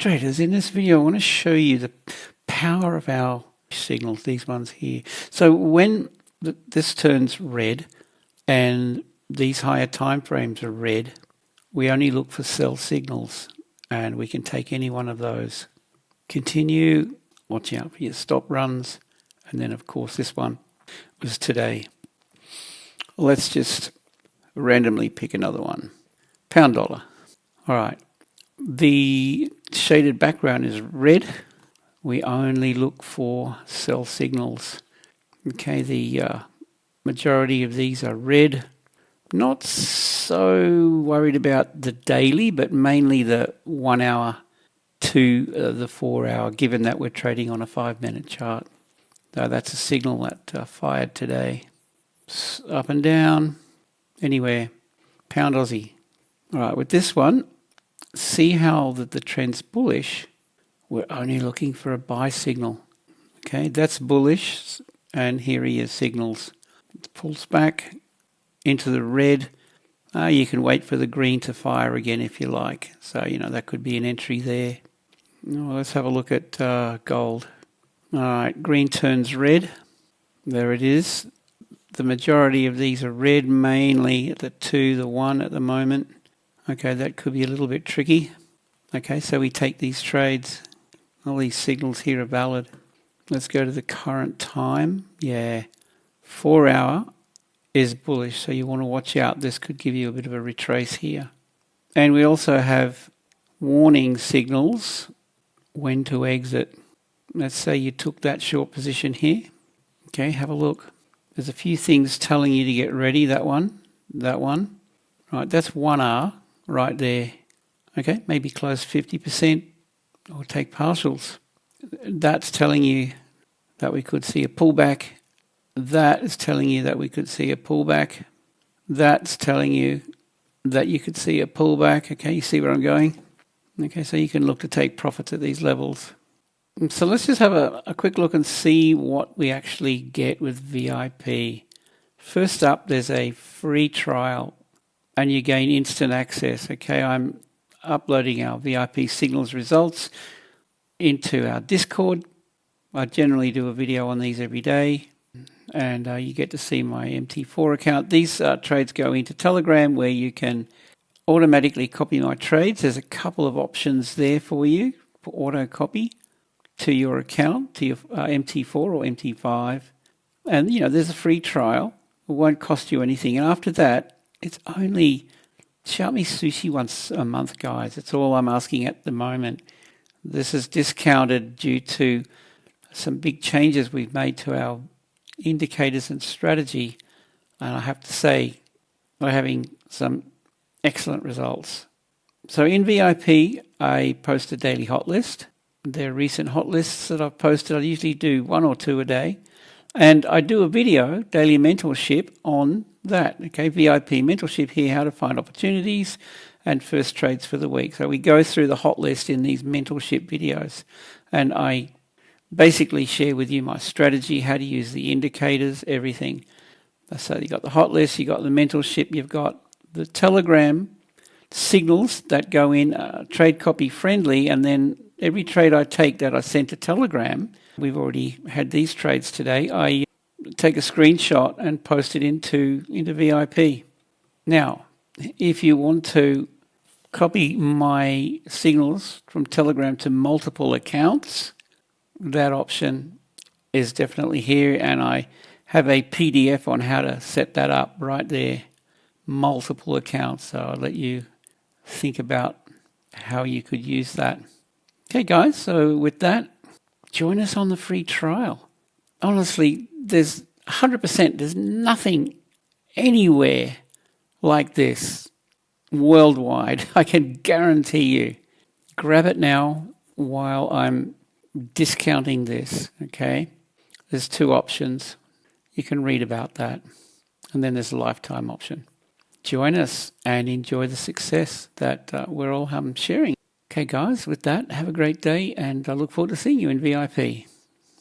Traders, in this video I want to show you the power of our signals, these ones here. So when this turns red and these higher time frames are red, we only look for sell signals and we can take any one of those. Continue, watch out for your stop runs, and then of course this one was today. Let's just randomly pick another one. Pound dollar. All right. The shaded background is red. We only look for sell signals. Okay, the majority of these are red. Not so worried about the daily, but mainly the 1 hour to the 4 hour, given that we're trading on a 5-minute chart. So that's a signal that fired today. Up and down, anywhere. Pound Aussie. All right, with this one, see how the trend's bullish. We're only looking for a buy signal. Okay, that's bullish, and here are your signals. It pulls back into the red. You can wait for the green to fire again if you like. So, that could be an entry there. Well, let's have a look at gold. All right, green turns red. There it is. The majority of these are red, mainly the 2, the 1 at the moment. Okay, that could be a little bit tricky. Okay, so we take these trades. All these signals here are valid. Let's go to the current time. Yeah, 4 hour is bullish, so you want to watch out. This could give you a bit of a retrace here. And we also have warning signals when to exit. Let's say you took that short position here. Okay, have a look. There's a few things telling you to get ready. That one. Right, that's 1 hour right there. Okay, maybe close 50% or take partials. That's telling you that we could see a pullback. That is telling you that we could see a pullback. That's telling you that you could see a pullback. Okay, you see where I'm going? Okay, so you can look to take profits at these levels. So let's just have a quick look and see what we actually get with VIP. First up, there's a free trial and you gain instant access. Okay, I'm uploading our VIP signals results into our Discord. I generally do a video on these every day, and you get to see my MT4 account. These trades go into Telegram, where you can automatically copy my trades. There's a couple of options there for you for auto copy to your account, to your MT4 or MT5. And, there's a free trial. It won't cost you anything. And after that, it's only shout me sushi once a month, guys. It's all I'm asking at the moment. This is discounted due to some big changes we've made to our indicators and strategy. And I have to say, we're having some excellent results. So in VIP, I post a daily hot list. They're recent hot lists that I've posted. I usually do 1 or 2 a day. And I do a video, daily mentorship, on that. Okay, VIP mentorship here, how to find opportunities and first trades for the week. So we go through the hot list in these mentorship videos. And I basically share with you my strategy, how to use the indicators, everything. So you've got the hot list, you've got the mentorship, you've got the Telegram signals that go in trade copy friendly, and then every trade I take that I send to Telegram, we've already had these trades today, I take a screenshot and post it into VIP. Now, if you want to copy my signals from Telegram to multiple accounts, that option is definitely here, and I have a PDF on how to set that up right there. Multiple accounts, so I'll let you think about how you could use that. Okay, guys, so with that, join us on the free trial. Honestly, there's 100%, there's nothing anywhere like this worldwide. I can guarantee you. Grab it now while I'm discounting this, okay? There's 2 options. You can read about that. And then there's a lifetime option. Join us and enjoy the success that we're all sharing. Okay, guys, with that, have a great day, and I look forward to seeing you in VIP.